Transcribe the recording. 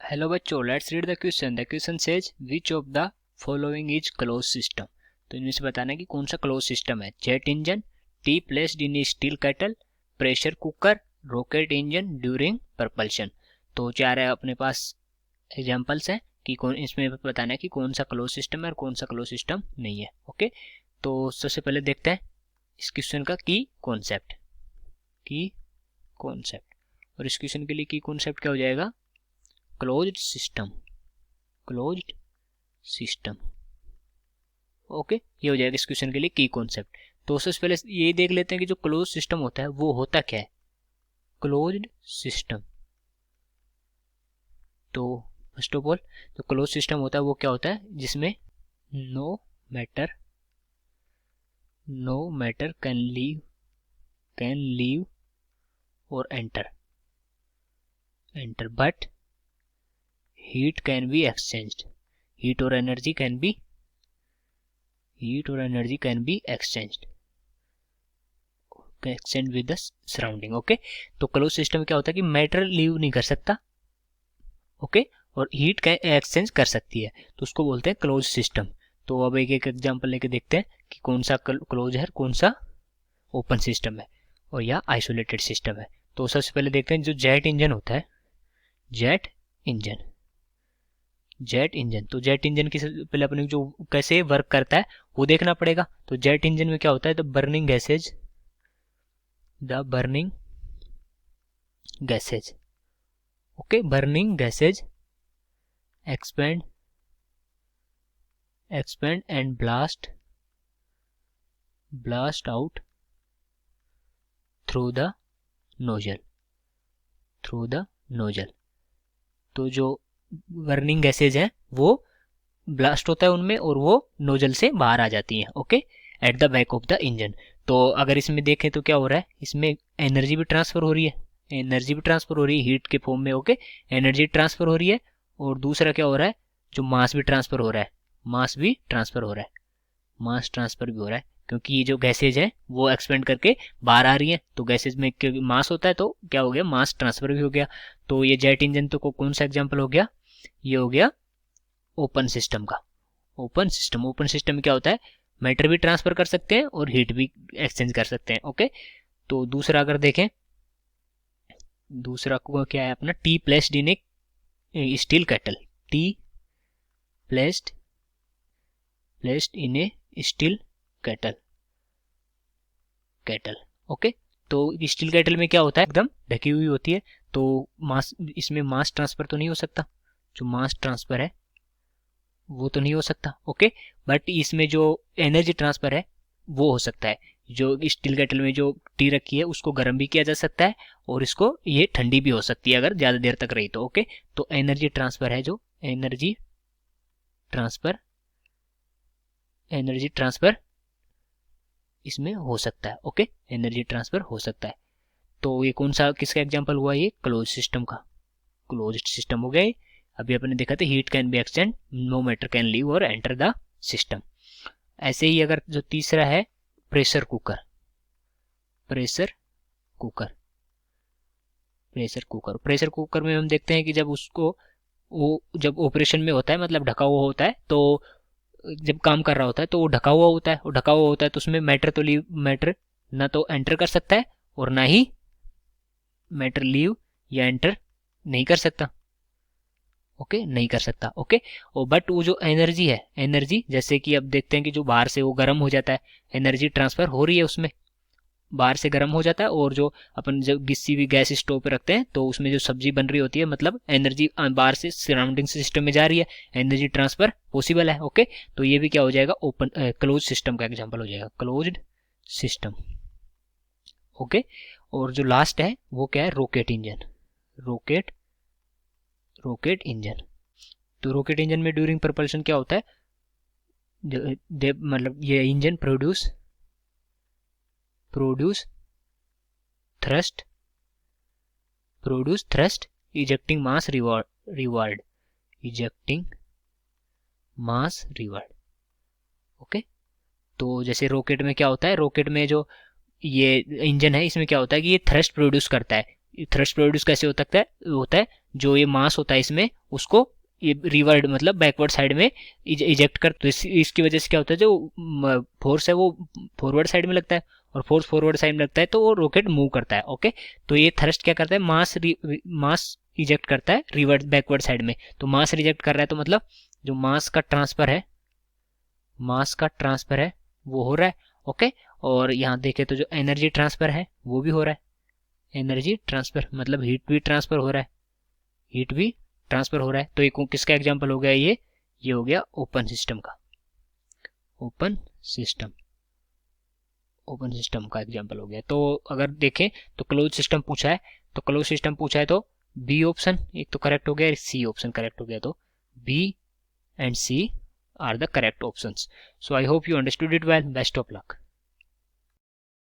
Hello बच्चों, let's read the question. The question says which of the following is close system. तो इनमें से बताना है कि कौन सा क्लोज सिस्टम है। Jet engine, T placed in steel kettle, pressure cooker, rocket engine during propulsion. तो चार अपने पास एग्जांपल्स हैं कि कौन, इसमें बताना है कि कौन सा क्लोज सिस्टम है और कौन सा क्लोज सिस्टम नहीं है। ओके, तो सबसे पहले देखते हैं इस क्वेश्चन का की कॉन्सेप्ट। और इस क्वेश्चन के लिए की कॉन्सेप्ट क्या हो जाएगा? Closed system. ओके, ये हो जाएगा इस क्वेश्चन के लिए की कॉन्सेप्ट। तो सबसे पहले ये देख लेते हैं कि जो क्लोज सिस्टम होता है वो होता क्या है। क्लोज्ड सिस्टम, तो फर्स्ट ऑफ ऑल जो क्लोज सिस्टम होता है वो क्या होता है, जिसमें नो मैटर कैन लीव और enter but heat can be exchanged. heat और energy can be exchanged with the surrounding. Okay, तो क्लोज सिस्टम क्या होता है कि मैटर लीव नहीं कर सकता, ओके, और हीट का एक्सचेंज कर सकती है, तो उसको बोलते हैं क्लोज सिस्टम। तो अब एक एक एग्जांपल लेके देखते हैं कि कौन सा क्लोज है, कौन सा ओपन सिस्टम है और या आइसोलेटेड सिस्टम है। तो सबसे पहले देखते हैं जो जेट इंजन होता है, जेट इंजन। तो जेट इंजन की पहले अपने जो कैसे वर्क करता है वो देखना पड़ेगा। तो जेट इंजन में क्या होता है, the burning gases, okay, burning gases expand and blast out through the nozzle. तो जो बर्निंग गैसेज है वो ब्लास्ट होता है उनमें और वो नोजल से बाहर आ जाती हैं, okay, at the back of the engine. तो अगर इसमें देखें तो क्या हो रहा है, इसमें एनर्जी भी ट्रांसफर हो रही है, हीट के फॉर्म में, ओके, एनर्जी ट्रांसफर हो रही है। और दूसरा क्या हो रहा है, जो मास भी ट्रांसफर हो रहा है, मास ट्रांसफर भी हो रहा है, क्योंकि ये जो गैसेज है वो एक्सपेंड करके बाहर आ रही है। तो गैसेज में मास होता है तो क्या हो गया, मास ट्रांसफर भी हो गया। तो ये जेट इंजन तो कौन सा एग्जाम्पल हो गया, ये हो गया ओपन सिस्टम का। ओपन सिस्टम में क्या होता है, मैटर भी ट्रांसफर कर सकते हैं और हीट भी एक्सचेंज कर सकते हैं, ओके। तो दूसरा अगर देखें, दूसरा को क्या है अपना, T placed in A steel kettle, T placed in A steel kettle, okay. तो स्टील केटल में क्या होता है, एकदम ढकी हुई होती है, तो मास, इसमें मास ट्रांसफर तो नहीं हो सकता, जो मास ट्रांसफर है वो तो नहीं हो सकता, ओके, बट इसमें जो एनर्जी ट्रांसफर है वो हो सकता है। जो स्टील केटल में जो टी रखी है उसको गर्म भी किया जा सकता है और इसको ये ठंडी भी हो सकती है अगर ज़्यादा देर तक रही तो, ओके। तो एनर्जी ट्रांसफर है, जो एनर्जी ट्रांसफर इसमें हो सकता है, ओके, एनर्जी ट्रांसफर हो सकता है। तो ये कौन सा, किसका एग्जांपल हुआ, ये क्लोज सिस्टम का, क्लोज्ड सिस्टम हो गया। अभी अपने देखा था heat can be exchange, no matter can leave और एंटर द सिस्टम। ऐसे ही अगर जो तीसरा है प्रेशर कुकर में हम देखते हैं कि जब उसको वो जब ऑपरेशन में होता है, मतलब ढका हुआ होता है, तो जब काम कर रहा होता है तो वो ढका हुआ होता है, तो उसमें मैटर ना तो एंटर कर सकता है और ना ही मैटर लीव या एंटर नहीं कर सकता, ओके। और बट वो जो एनर्जी जैसे कि अब देखते हैं कि जो बाहर से वो गर्म हो जाता है, एनर्जी ट्रांसफर हो रही है उसमें, बाहर से गर्म हो जाता है, और जो अपन जब किसी भी गैस स्टोव पे रखते हैं तो उसमें जो सब्जी बन रही होती है, मतलब एनर्जी बाहर से सराउंडिंग सिस्टम में जा रही है, एनर्जी ट्रांसफर पॉसिबल है, ओके। तो ये भी क्या हो जाएगा, ओपन क्लोज सिस्टम का एग्जांपल हो जाएगा, क्लोज्ड सिस्टम, ओके। और जो लास्ट है वो क्या है, रॉकेट इंजन। तो रॉकेट इंजन में ड्यूरिंग प्रपल्शन क्या होता है, मतलब ये इंजन प्रोड्यूस थ्रस्ट इजेक्टिंग मास रिवार्ड, ओके। तो जैसे रॉकेट में क्या होता है, रॉकेट में जो ये इंजन है इसमें क्या होता है कि ये थ्रस्ट प्रोड्यूस करता है, थ्रस्ट प्रोड्यूस कैसे होता है जो ये मास होता है इसमें उसको ये रिवर्ड मतलब बैकवर्ड साइड में इजेक्ट कर, तो इसकी वजह से क्या होता है जो फोर्स है वो फॉरवर्ड साइड में लगता है, और फोर्स फॉरवर्ड साइड में लगता है तो वो रॉकेट मूव करता है। ओके, तो ये थ्रस्ट क्या करता है, मास इजेक्ट करता है रिवर्ड बैकवर्ड साइड में। तो मास रिजेक्ट कर रहा है तो मतलब जो मास का ट्रांसफर है वो हो रहा है। ओके, और यहाँ देखें तो जो एनर्जी ट्रांसफर है वो भी हो रहा है। एनर्जी ट्रांसफर मतलब हीट भी ट्रांसफर हो रहा है। तो एक किसका एग्जांपल हो गया ये हो गया ओपन सिस्टम का। ओपन सिस्टम का एग्जांपल हो गया। तो अगर देखें तो क्लोज सिस्टम पूछा है तो बी ऑप्शन एक तो करेक्ट हो गया, सी ऑप्शन करेक्ट हो गया, तो B and C are the correct options. So I hope you understood it well. Best of luck.